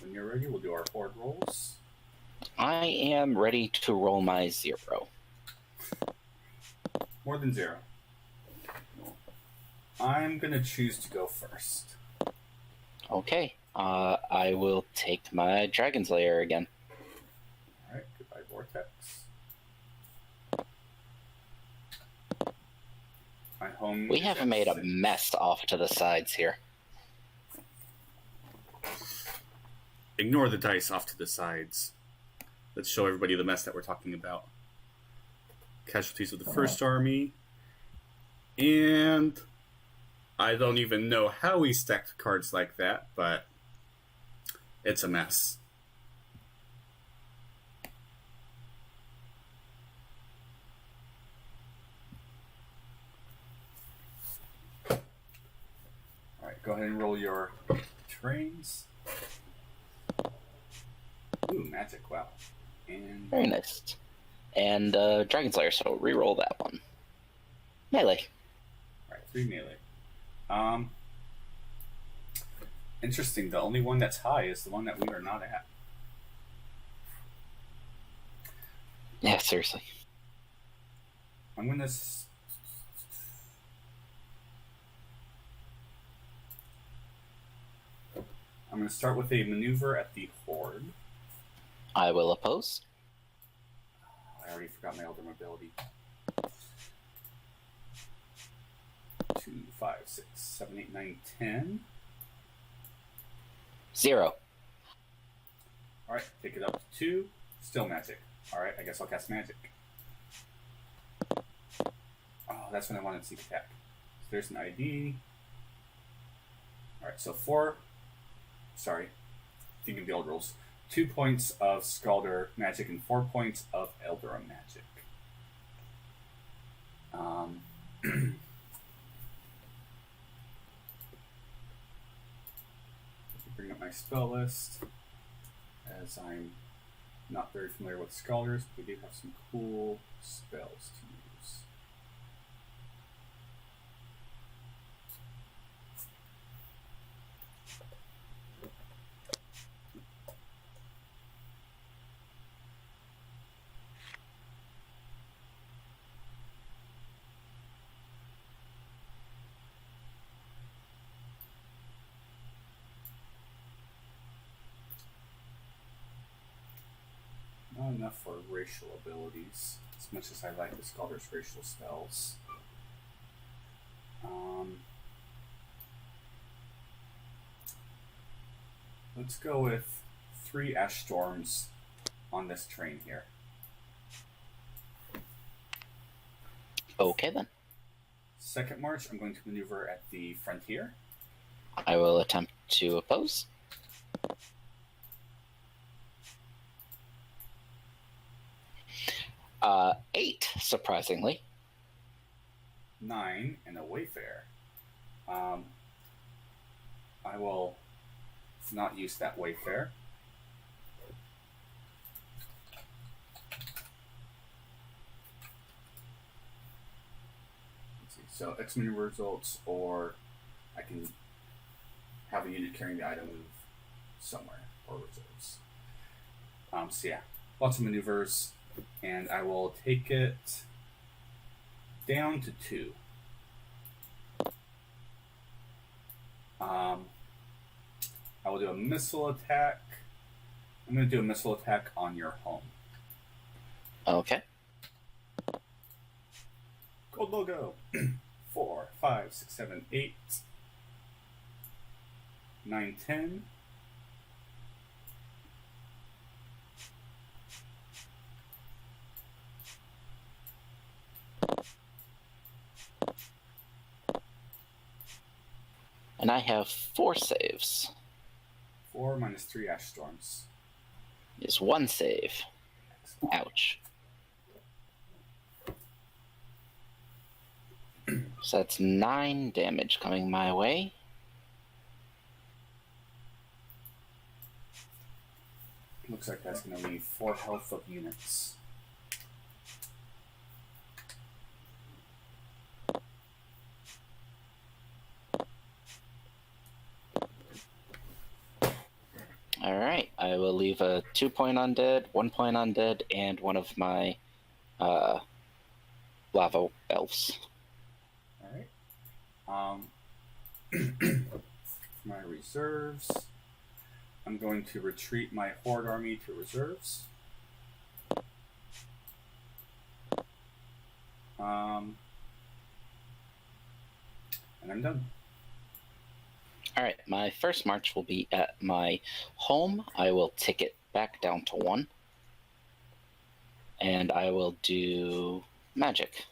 When you're ready, we'll do our horde rolls. I am ready to roll my 0. More than 0. I'm going to choose to go first. Okay. I will take my Dragon's Lair again. Alright, goodbye Vortex. My home We haven't made a mess off to the sides here. Ignore the dice off to the sides. Let's show everybody the mess that we're talking about. Casualties of the first army. And I don't even know how we stacked cards like that, but it's a mess. Alright, go ahead and roll your trains. Ooh, magic, wow. And very nice. And Dragon's Lair, so re-roll that one. Melee. Alright, 3 melee. Interesting, the only one that's high is the one that we are not at. Yeah, seriously. I'm gonna start with a maneuver at the horde. I will oppose. I already forgot my elder mobility. 2, 5, 6, 7, 8, 9, 10. 0. Alright, take it up to 2. Still magic. Alright, I guess I'll cast magic. Oh, that's when I wanted to seek attack. So there's an ID. Alright, so 4. Sorry, thinking of the old rules. 2 points of Scalder magic and 4 points of Elder magic. Bring up my spell list, as I'm not very familiar with Scalders, but we do have some cool spells to use. Not enough for racial abilities, as much as I like the Scalder's racial spells. Let's go with 3 Ash Storms on this train here. Okay, then. Second march, I'm going to maneuver at the frontier. I will attempt to oppose. 8, surprisingly. 9 and a Wayfarer. I will not use that Wayfarer. Let's see. So X maneuver results, or I can have a unit carrying the item move somewhere, or reserves. So yeah, lots of maneuvers. And I will take it down to 2. I will do a missile attack. I'm going to do a missile attack on your home. Okay. Gold logo. 4, 5, 6, 7, 8, 9, 10. And I have 4 saves. 4 minus 3 Ash Storms. Is 1 save. Excellent. Ouch. So that's 9 damage coming my way. Looks like that's going to leave 4 health of units. Alright, I will leave a 2-point undead, 1-point undead, and one of my lava elves. Alright. My reserves. I'm going to retreat my horde army to reserves. And I'm done. Alright, my first march will be at my home. I will tick it back down to 1. And I will do magic.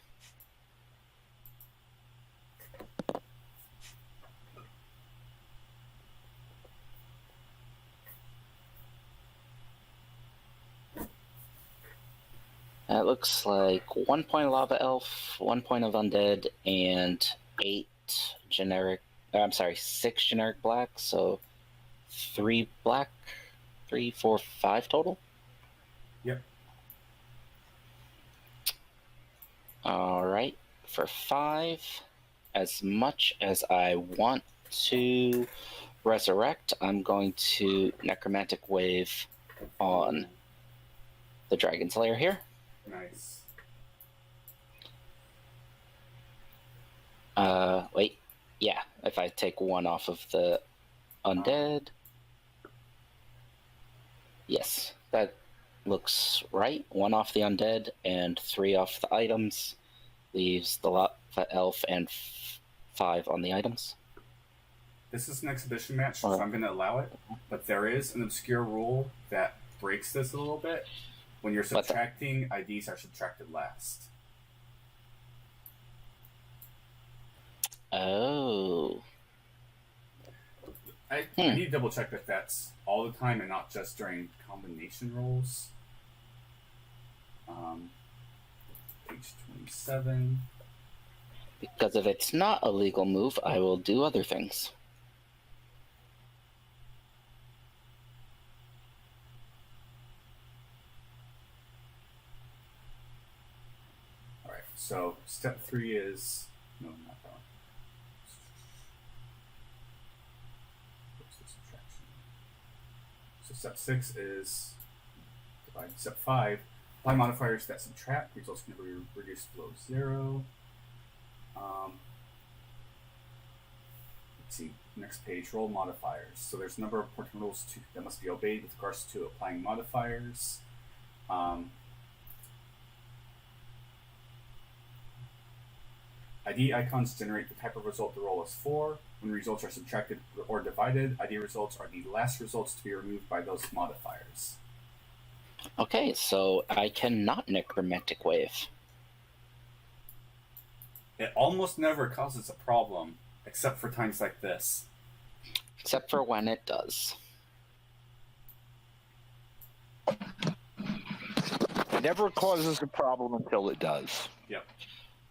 That looks like 1 point of lava elf, 1 point of undead, and 6 generic black, so 3 black, 3, 4, 5 total. Yep. Alright, for 5, as much as I want to resurrect, I'm going to necromantic wave on the Dragon Slayer here. Nice. Wait. Yeah, if I take 1 off of the undead. Yes, that looks right. 1 off the undead and 3 off the items. Leaves the lava elf and 5 on the items. This is an exhibition match, so I'm going to allow it. But there is an obscure rule that breaks this a little bit. When you're subtracting, IDs are subtracted last. Oh. I need to double check that that's all the time and not just during combination rolls. Page 27. Because if it's not a legal move, I will do other things. Alright, so step 3 is... No, not that one. What's the subtraction? So step 6 is... divide. Step 5, apply modifiers that subtract. Results can never be reduced below 0. Let's see, next page, roll modifiers. So there's a number of important rules that must be obeyed with regards to applying modifiers. ID icons generate the type of result the roll is for. When results are subtracted or divided, ID results are the last results to be removed by those modifiers. Okay, so I cannot necromantic wave. It almost never causes a problem, except for times like this. Except for when it does. It never causes a problem until it does. Yep.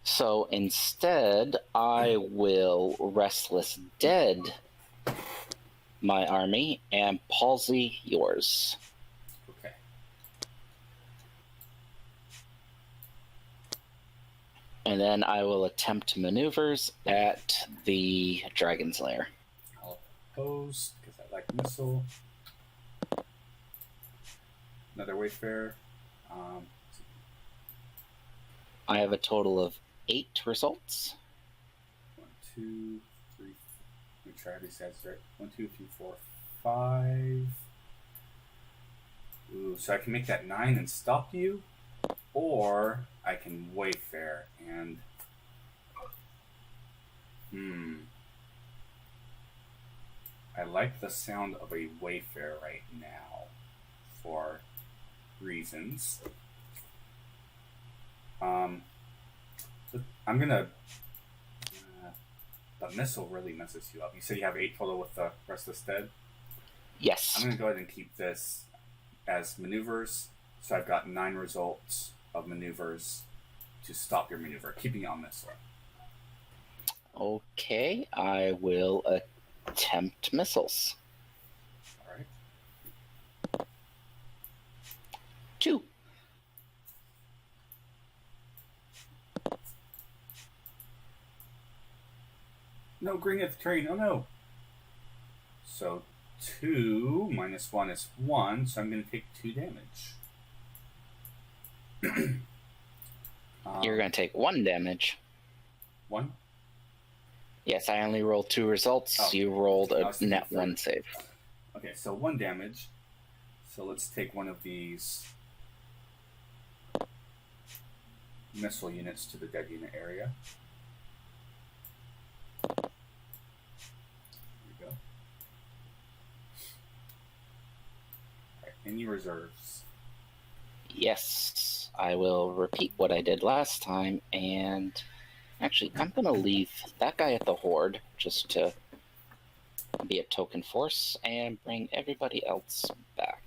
So instead, I will Restless Dead my army and palsy yours. Okay. And then I will attempt maneuvers at the Dragon Slayer. I'll oppose, because I like missile. Another Wayfarer. I have a total of 8 results. 1, 2, 3. Make sure I have these guys right. 1, 2, 3, 4, 5. Ooh, so I can make that 9 and stop you, or I can Wayfare and. I like the sound of a Wayfare right now, for reasons. I'm gonna. The missile really messes you up. You said you have 8 total with the Restless Dead? Yes. I'm gonna go ahead and keep this as maneuvers. So I've got 9 results of maneuvers to stop your maneuver, keeping it on missile. Okay, I will attempt missiles. Alright. 2. No green at the train. Oh no. So 2 minus 1 is 1, so I'm going to take 2 damage. You're going to take 1 damage. 1? Yes, I only rolled 2 results. Oh. You rolled I a was thinking net 3. 1 save. Okay, so 1 damage. So let's take one of these missile units to the dead unit area. There we go. Alright, any reserves? Yes, I will repeat what I did last time, and actually, I'm going to leave that guy at the Horde just to be a token force and bring everybody else back.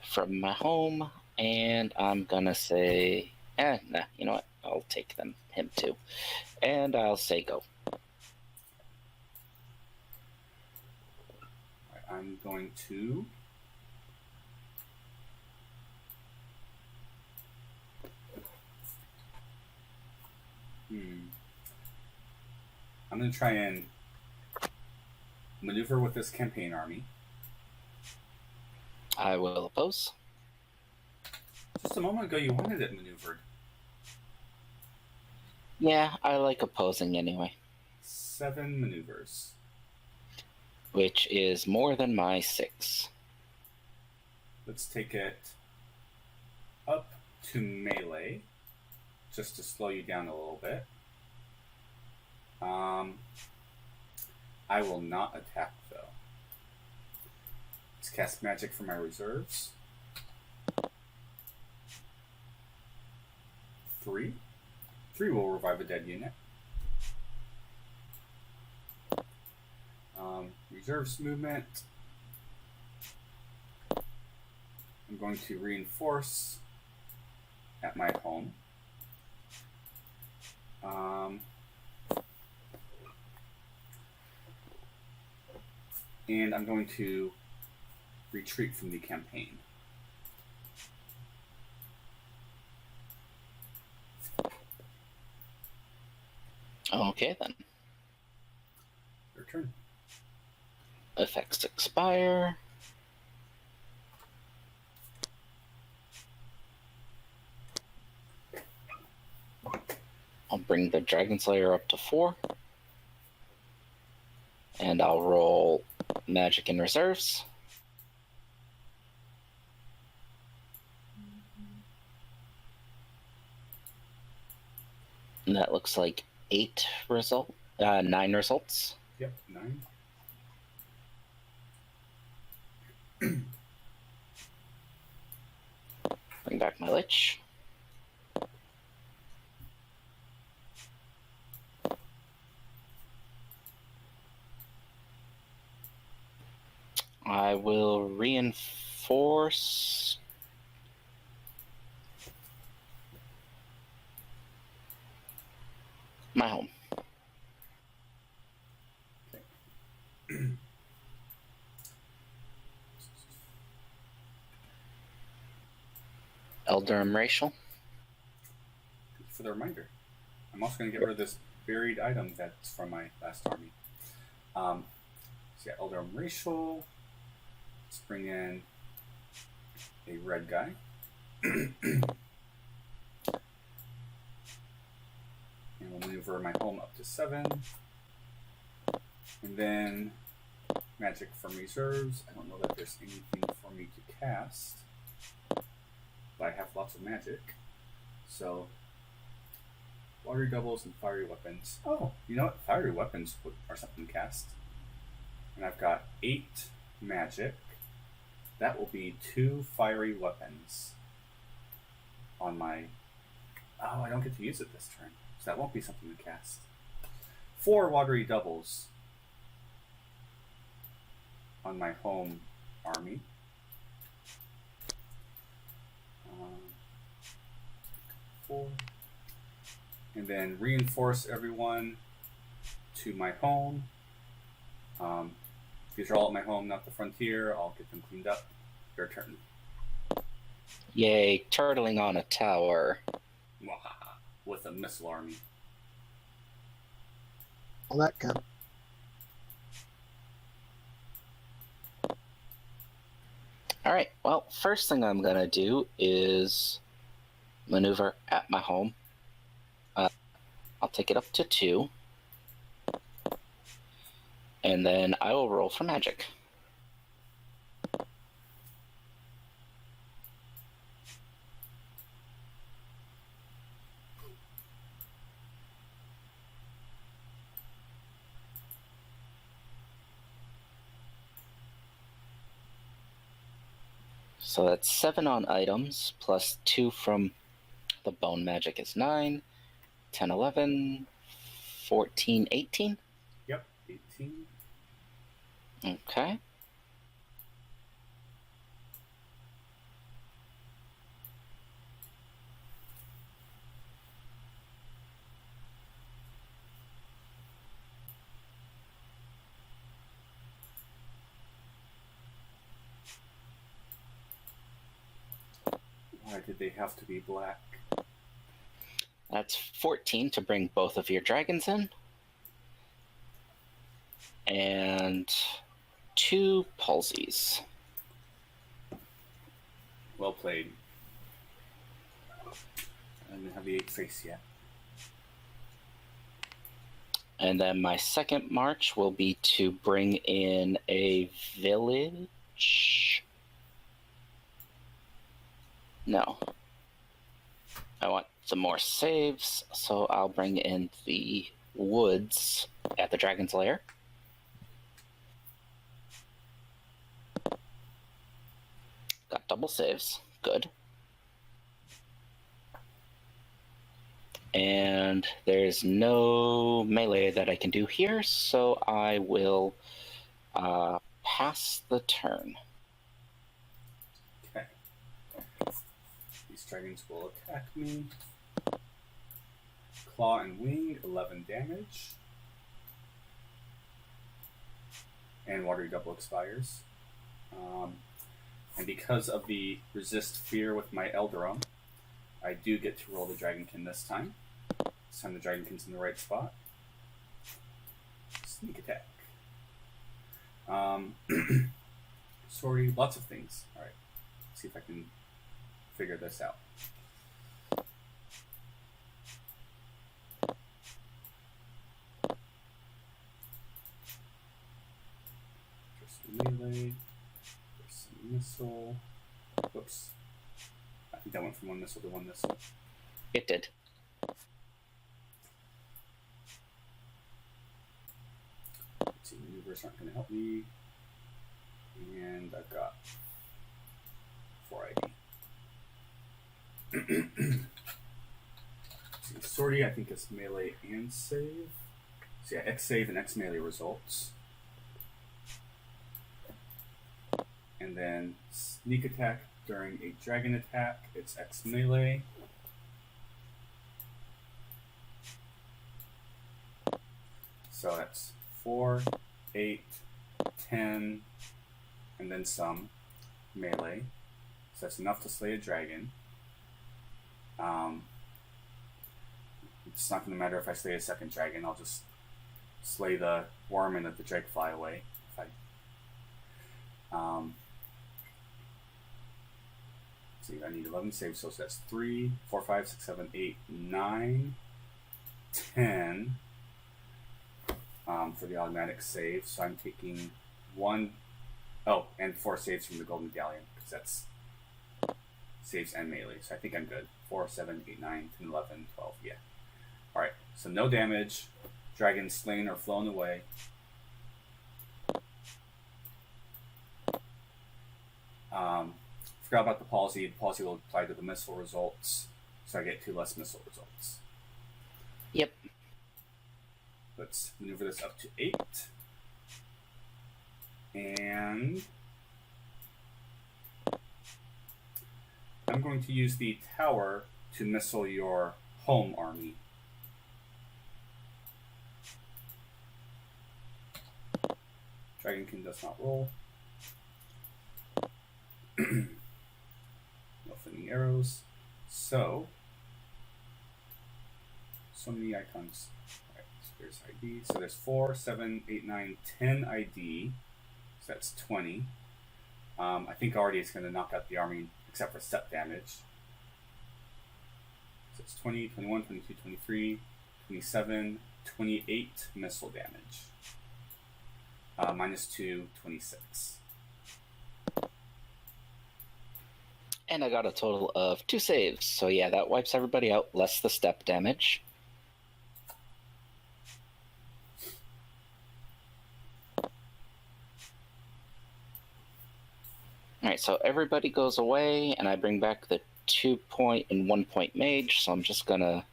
From my home, and I'm going to say, nah, you know what? I'll take him too. And I'll say go. Alright, I'm going to I'm going to try and maneuver with this campaign army. I will oppose. Just a moment ago, you wanted it maneuvered. Yeah, I like opposing anyway. 7 maneuvers. Which is more than my 6. Let's take it up to melee, just to slow you down a little bit. I will not attack, though. Let's cast magic for my reserves. 3. 3 will revive a dead unit. Reserves movement. I'm going to reinforce at my home. And I'm going to retreat from the campaign. Okay, then. Your turn. Effects expire. I'll bring the Dragon Slayer up to 4. And I'll roll magic in reserves. And that looks like 9 results. Yep, 9. Bring back my Lich. I will reinforce my home. Eldarim Racial. Thank you for the reminder. I'm also going to get rid of this buried item that's from my last army. So yeah, Eldarim Racial. Let's bring in a red guy. And we'll maneuver my home up to 7. And then magic from reserves. I don't know that there's anything for me to cast, but I have lots of magic. So, watery doubles and fiery weapons. Oh, you know what? Fiery weapons are something to cast. And I've got 8 magic. That will be 2 fiery weapons on my... Oh, I don't get to use it this turn, so that won't be something to cast. 4 watery doubles on my home army. 4. And then reinforce everyone to my home. These are all at my home, not the frontier. I'll get them cleaned up. Your turn. Yay, turtling on a tower. With a missile army. all that count. All right. Well, first thing I'm gonna do is maneuver at my home. I'll take it up to 2, and then I will roll for magic. So that's 7 on items, plus 2 from the bone magic is 9, 10, 11, 14, 18. Yep, 18. Okay. Why did they have to be black? That's 14 to bring both of your dragons in. And 2 palsies. Well played. I don't have the 8 face yet. And then my second march will be to bring in a village. No. I want some more saves, so I'll bring in the woods at the Dragon's Lair. Got double saves. Good. And there's no melee that I can do here, so I will pass the turn. Okay. These dragons will attack me. Claw and wing, 11 damage. And watery double expires. And because of the resist fear with my Elderum, I do get to roll the Dragonkin this time. This time the Dragonkin's in the right spot. Sneak attack. Sorry, lots of things. Alright, let's see if I can figure this out. Just melee. There's some missile. Whoops. I think that went from 1 missile to 1 missile. It did. Let's see, maneuvers aren't going to help me. And I've got 4 ID. See, sortie, I think it's melee and save. So yeah, X save and X melee results. And then sneak attack during a dragon attack, it's X melee. So that's 4, 8, 10, and then some melee. So that's enough to slay a dragon. It's not going to matter if I slay a second dragon. I'll just slay the worm and let the drake fly away. If see, I need 11 saves, so that's 3, 4, 5, 6, 7, 8, 9, 10 for the automatic save. So I'm taking 1, and 4 saves from the Golden Galleon, because that's saves and melee. So I think I'm good. 4, 7, 8, 9, 10, 11, 12, yeah. Alright, so no damage. Dragon slain or flown away. Forgot about the palsy. The palsy will apply to the missile results, so I get 2 less missile results. Yep. Let's maneuver this up to 8. And I'm going to use the tower to missile your home army. Dragonkin does not roll. No flaming arrows. So many icons. Right. There's ID. So there's 4, 7, 8, 9, 10 ID. So that's 20. I think already it's going to knock out the army except for step damage. So it's 20, 21, 22, 23, 27, 28 missile damage. -2, 26. And I got a total of 2 saves. So yeah, that wipes everybody out, less the step damage. Alright, so everybody goes away, and I bring back the 2-point and 1-point mage, so I'm just gonna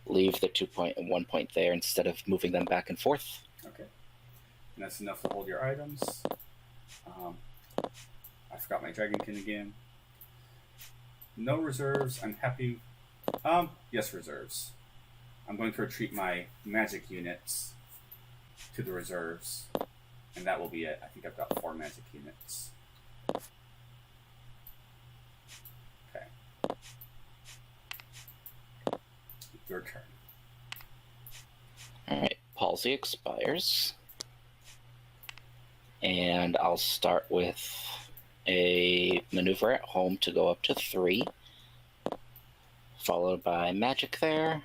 leave the 2-point and 1-point there instead of moving them back and forth. Okay. And that's enough to hold your items. I forgot my Dragonkin again. No reserves. I'm happy. Yes, reserves. I'm going to retreat my magic units to the reserves, and that will be it. I think I've got 4 magic units. Okay. Your turn. Alright, Palsy expires. And I'll start with a maneuver at home to go up to 3. Followed by magic there.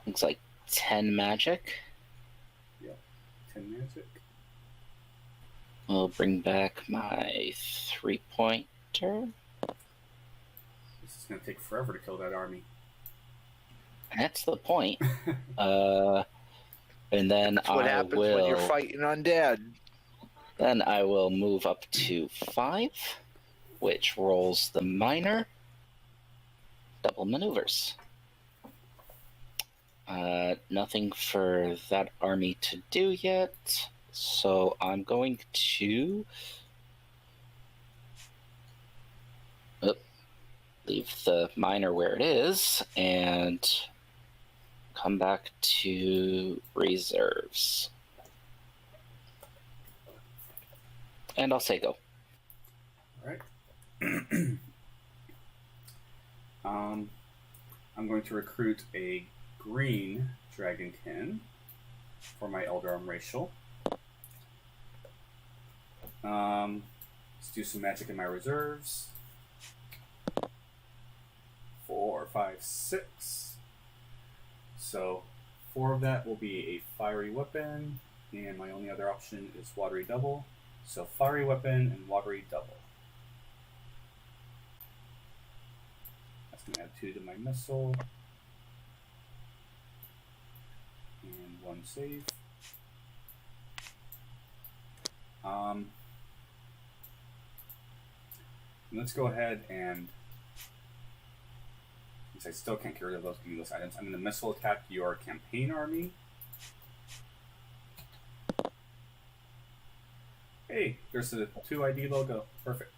Looks like 10 magic. Yep, 10 magic. We'll bring back my 3-pointer. This is going to take forever to kill that army. That's the point. And then That's what happens when you're fighting undead. Then I will move up to 5, which rolls the minor. Double maneuvers. Nothing for that army to do yet, so I'm going to leave the minor where it is and come back to reserves. And I'll say go. Alright. I'm going to recruit a green Dragonkin for my Elder Arm Racial. Let's do some magic in my reserves. 4, 5, 6. So 4 of that will be a fiery weapon, and my only other option is watery double. So fiery weapon and watery double. That's going to add 2 to my missile. And 1 save. Let's go ahead and, since I still can't get rid of those meaningless items, I'm going to missile attack your campaign army. Hey, there's the 2 ID logo. Perfect.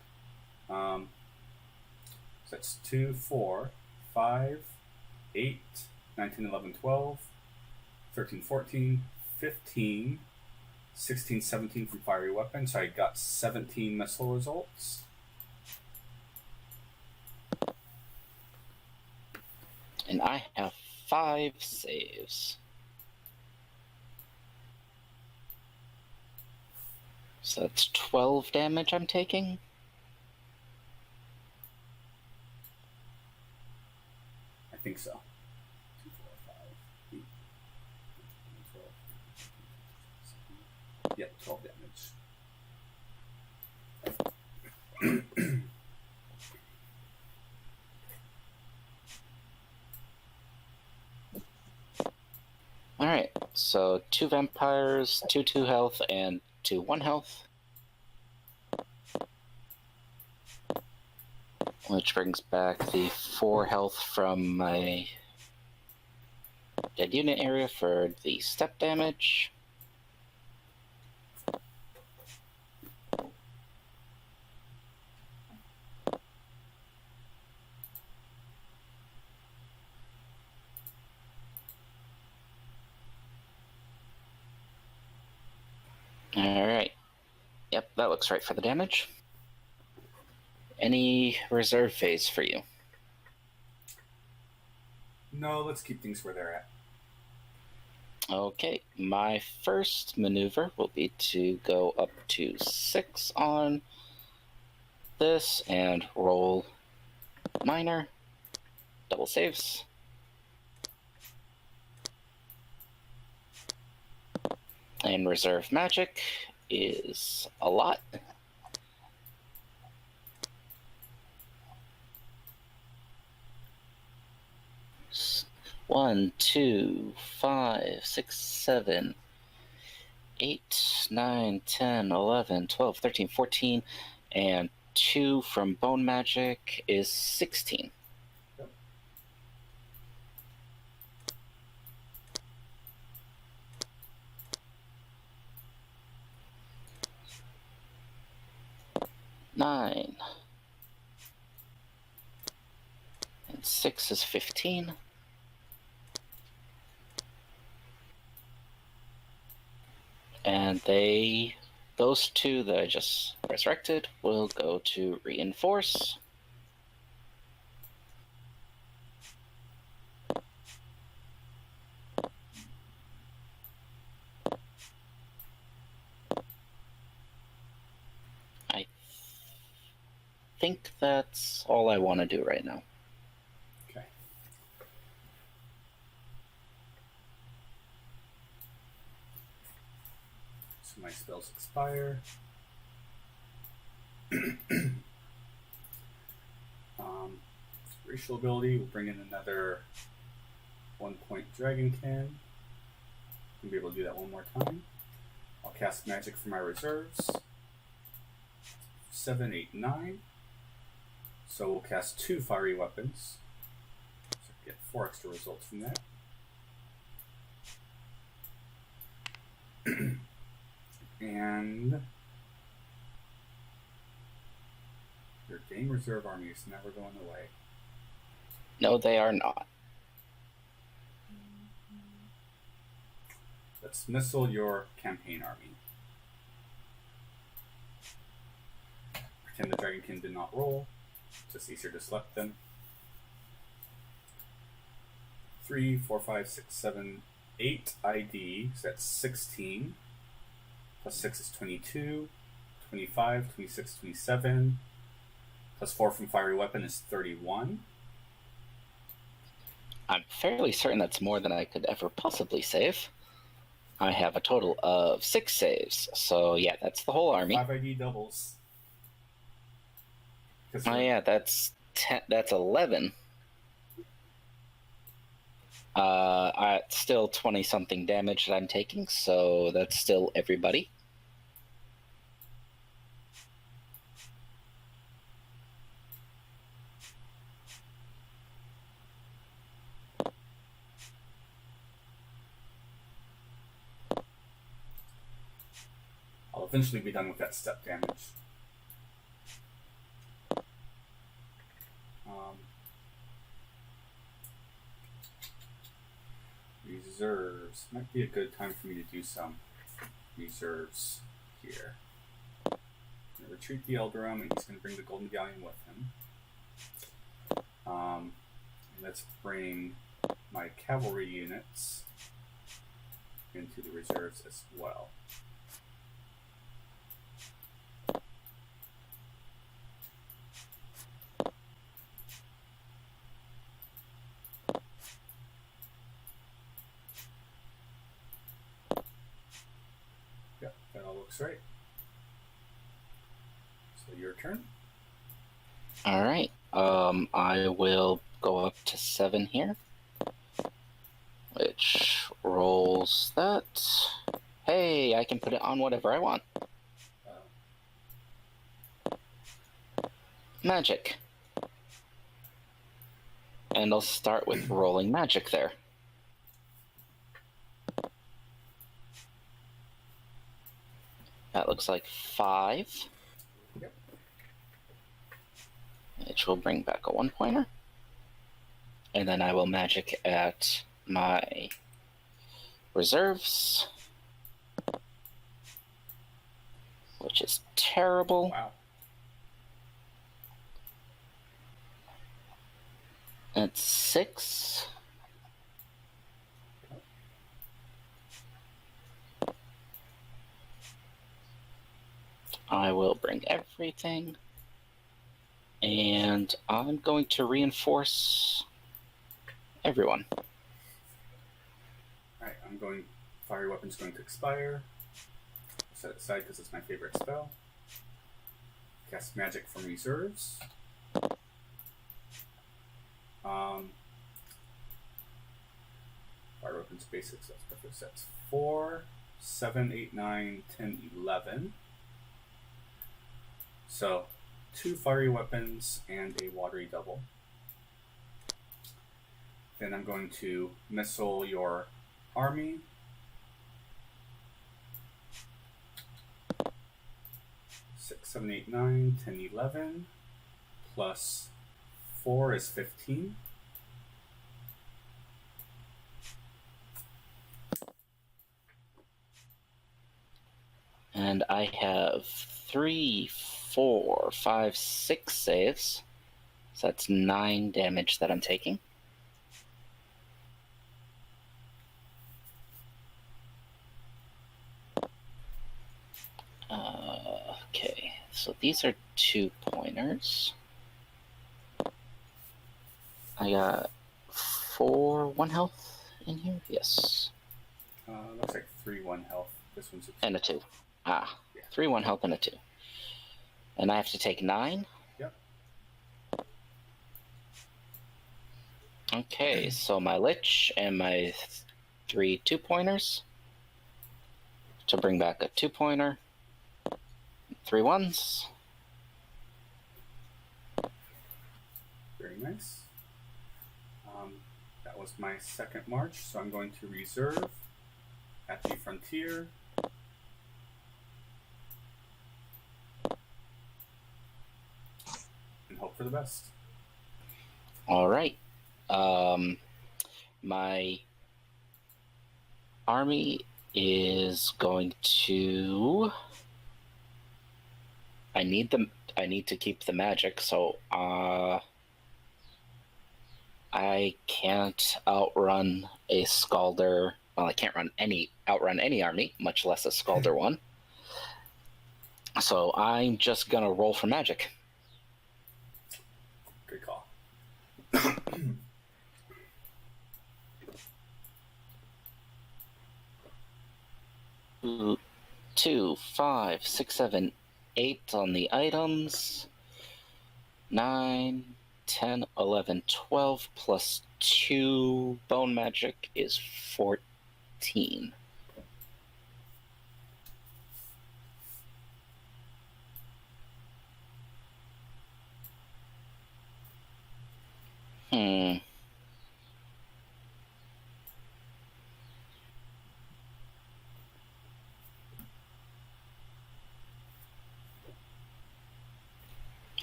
So that's 2, 4, 5, 8, 19, 11, 12, 13, 14, 15, 16, 17 from fiery weapon. So I got 17 missile results. And I have 5 saves. So that's 12 damage I'm taking. I think so. 2, 4, 5, 8, 12. Yep, 12 damage. Alright, so 2 vampires, 2 health, and 2 1 health. Which brings back the 4 health from my dead unit area for the step damage. Alright. Yep, that looks right for the damage. Any reserve phase for you? No, let's keep things where they're at. Okay, my first maneuver will be to go up to 6 on this and roll minor, double saves. And reserve magic is a lot. One, 2, 5, 6, 7, 8, 9, 10, 11, 12, 13, 14, and 2 from bone magic is 16. Yep. Nine. And 6 is 15. And those 2 that I just resurrected will go to reinforce. I think that's all I want to do right now. Okay. So my spells expire. Racial ability will bring in another 1-point Dragonkin. I'll be able to do that one more time. I'll cast magic for my reserves. 7, 8, 9. So we'll cast 2 fiery weapons. So get 4 extra results from that. And your game reserve army is never going away. No, they are not. Let's missile your campaign army. Pretend the Dragonkin did not roll. It's just easier to select them. 3, 4, 5, 6, 7, 8 ID, so that's 16. Plus 6 is 22, 25, 26, 27. Plus 4 from Fiery Weapon is 31. I'm fairly certain that's more than I could ever possibly save. I have a total of 6 saves, so yeah, that's the whole army. 5 ID doubles. Oh yeah, that's 11. Still 20-something damage that I'm taking, so that's still everybody. I'll eventually be done with that step damage. Reserves. Might be a good time for me to do some reserves here. I'm going to retreat the Elderum, and he's going to bring the Golden Galleon with him. Let's bring my cavalry units into the reserves as well. Yep, that all looks right. So your turn. All right. I will go up to 7 here, which rolls that. Hey, I can put it on whatever I want. Magic. And I'll start with rolling magic there. That looks like 5. Yep. Which will bring back a 1-pointer. And then I will magic at my reserves, which is terrible. Wow. That's 6. I will bring everything. And I'm going to reinforce everyone. Alright, I'm going. Fire weapon's going to expire. Set it aside because it's my favorite spell. Cast magic from reserves. Fire weapons basics, that's perfect. That's 4, 7, 8, 9, 10, 11. So 2 fiery weapons and a watery double. Then I'm going to missile your army. Six, 7, 8, 9, 10, 11. Plus 4 is 15. And I have 3, 4, 5, 6 saves. So that's 9 damage that I'm taking. Okay, so these are 2-pointers. I got 4 1 health in here. Yes. Looks like 3 1 health. This one's a 2. And a 2. Yeah. 3 3 1 health and a 2. And I have to take 9? Yep. Okay, so my Lich and my 3 2-pointers to bring back a 2-pointer. 3 1s. Very nice. That was my second march, so I'm going to reserve at the frontier. And hope for the best. All right. My army is going to. I need to keep the magic, so I can't outrun a Scalder. Well, I can't outrun any army, much less a Scalder one. So I'm just gonna roll for magic. Good call. 2, 5, 6, 7, 8 on the items. 9, 10, 11, 12 plus 2 bone magic is 14.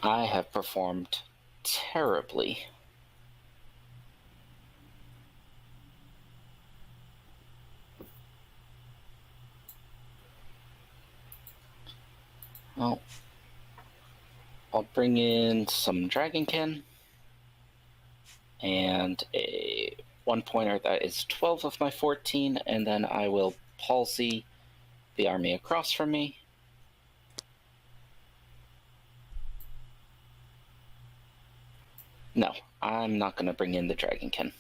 I have performed terribly. Well, I'll bring in some Dragonkin and a 1-pointer that is 12 of my 14, and then I will palsy the army across from me. No, I'm not going to bring in the Dragonkin.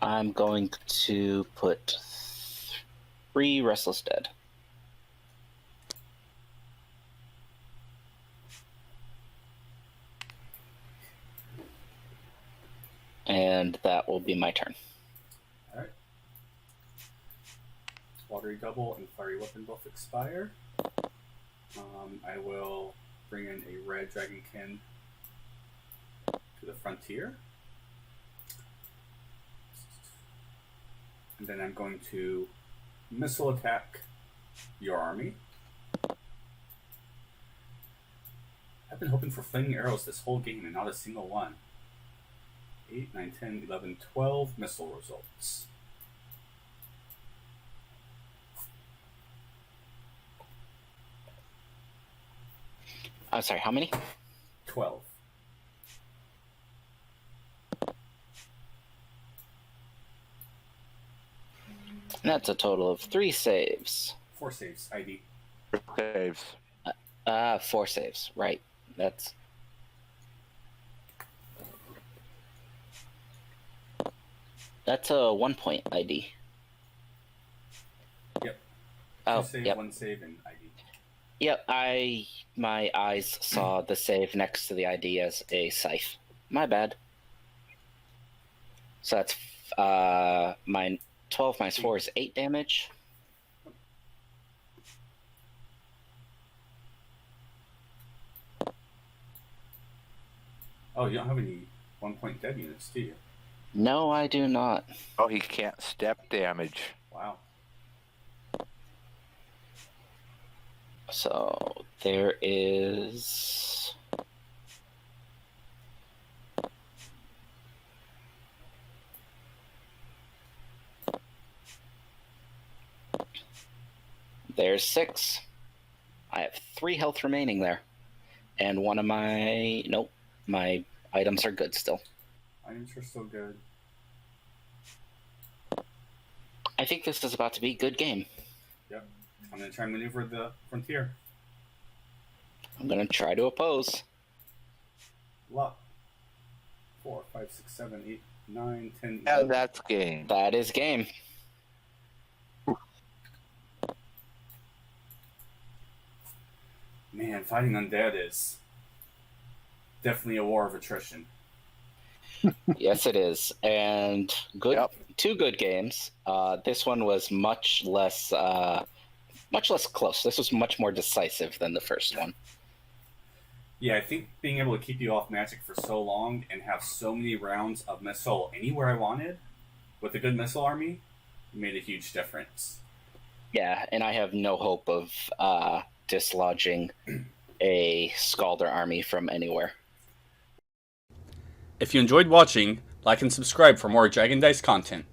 I'm going to put 3 Restless Dead. And that will be my turn. Alright. Watery Double and Fiery Weapon both expire. I will bring in a red Dragonkin to the frontier. And then I'm going to missile attack your army. I've been hoping for flaming arrows this whole game and not a single one. 8, 9, 10, 11, 12 missile results. I'm sorry, how many? 12. That's a total of 3 saves. 4 saves. ID. Saves. 4 saves, right. That's... That's a 1-point ID. Yep. Oh, 2 save, yep. 1 save, and ID. Yep, my eyes saw the save next to the ID as a scythe. My bad. So that's my 12 minus 4 is 8 damage. Oh, you don't have any 1-point dead units, do you? No, I do not. Oh, he can't step damage. Wow. So there is... There's 6. I have 3 health remaining there. And one of my... Nope. My items are good still. Items are still good. I think this is about to be a good game. Yep. I'm going to try and maneuver the frontier. I'm going to try to oppose. Luck. 4, 5, 6, 7, 8, 9, 10, Yeah, 11. that's game. That is game. Man, fighting undead is definitely a war of attrition. Yes, it is. And good. Yep. 2 good games. This one was much less close. This was much more decisive than the first one. Yeah, I think being able to keep you off magic for so long and have so many rounds of missile anywhere I wanted with a good missile army made a huge difference. Yeah, and I have no hope of dislodging a Scalder army from anywhere. If you enjoyed watching, like and subscribe for more Dragon Dice content.